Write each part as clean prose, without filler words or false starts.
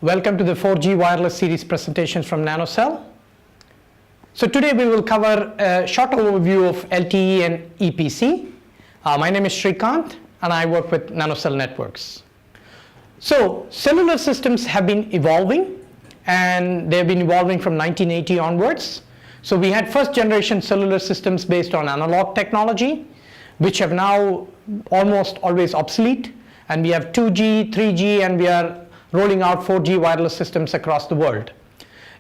Welcome to the 4G wireless series presentations from NanoCell. So today we will cover a short overview of LTE and EPC. My name is Srikanth and I work with NanoCell Networks. So cellular systems have been evolving and they've been evolving from 1980 onwards. So we had first generation cellular systems based on analog technology, which have now almost always obsolete. And we have 2G, 3G, and we are rolling out 4G wireless systems across the world.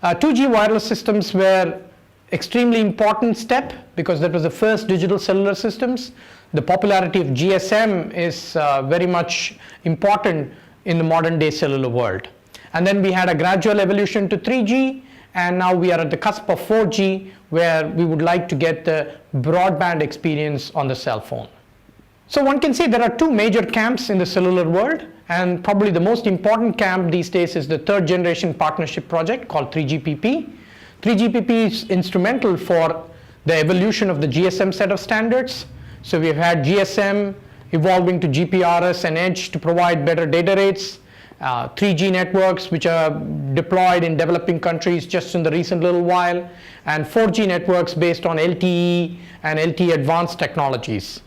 2G wireless systems were extremely important step because that was the first digital cellular systems. The popularity of GSM is very much important in the modern day cellular world. And then we had a gradual evolution to 3G, and now we are at the cusp of 4G, where we would like to get the broadband experience on the cell phone. So one can say there are two major camps in the cellular world, and probably the most important camp these days is the third generation partnership project called 3GPP. 3GPP is instrumental for the evolution of the GSM set of standards. So we've had GSM evolving to GPRS and Edge to provide better data rates, 3G networks which are deployed in developing countries just in the recent little while, and 4G networks based on LTE and LTE advanced technologies.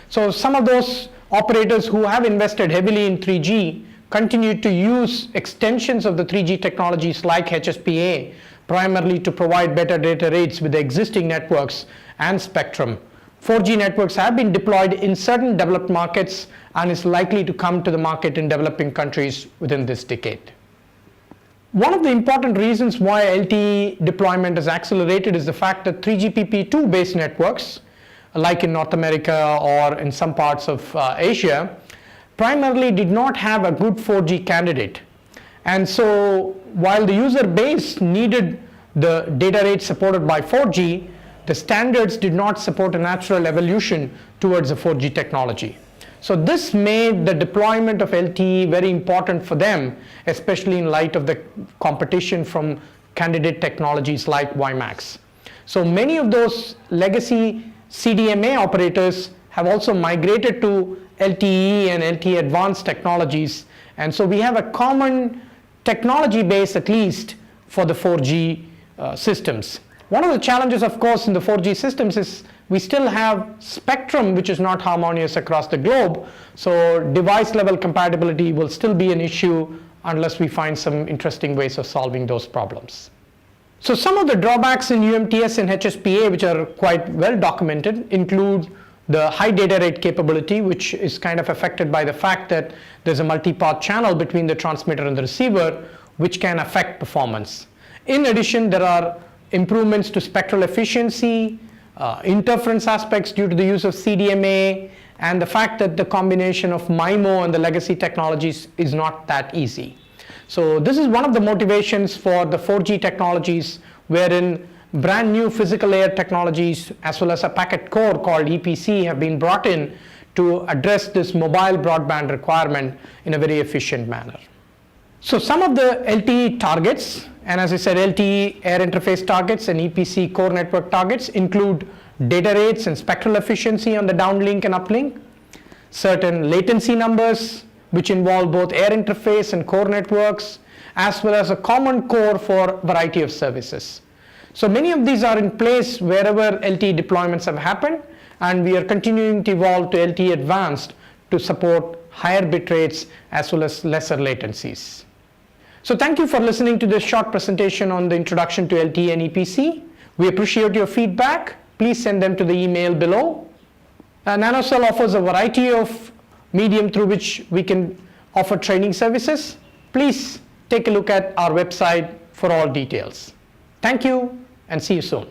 So some of those operators who have invested heavily in 3G continue to use extensions of the 3G technologies like HSPA primarily to provide better data rates with the existing networks and spectrum. 4G networks have been deployed in certain developed markets and is likely to come to the market in developing countries within this decade. One of the important reasons why LTE deployment has accelerated is the fact that 3GPP2 based networks, like in North America or in some parts of Asia, primarily did not have a good 4G candidate. And so while the user base needed the data rate supported by 4G, the standards did not support a natural evolution towards a 4G technology. So this made the deployment of LTE very important for them, especially in light of the competition from candidate technologies like WiMAX. So many of those legacy CDMA operators have also migrated to LTE and LTE advanced technologies, and so we have a common technology base at least for the 4G systems. One of the challenges, of course, in the 4G systems is we still have spectrum which is not harmonious across the globe, so device level compatibility will still be an issue unless we find some interesting ways of solving those problems. So some of the drawbacks in UMTS and HSPA, which are quite well documented, include the high data rate capability, which is kind of affected by the fact that there's a multi-path channel between the transmitter and the receiver, which can affect performance. In addition, there are improvements to spectral efficiency, interference aspects due to the use of CDMA, and the fact that the combination of MIMO and the legacy technologies is not that easy. So this is one of the motivations for the 4G technologies, wherein brand new physical layer technologies as well as a packet core called EPC have been brought in to address this mobile broadband requirement in a very efficient manner. So some of the LTE targets, and as I said, LTE air interface targets and EPC core network targets include data rates and spectral efficiency on the downlink and uplink, certain latency numbers, which involve both air interface and core networks, as well as a common core for a variety of services. So many of these are in place wherever LTE deployments have happened, and we are continuing to evolve to LTE advanced to support higher bit rates as well as lesser latencies. So thank you for listening to this short presentation on the introduction to LTE and EPC. We appreciate your feedback. Please send them to the email below. NanoCell offers a variety of medium through which we can offer training services. Please take a look at our website for all details. Thank you and see you soon.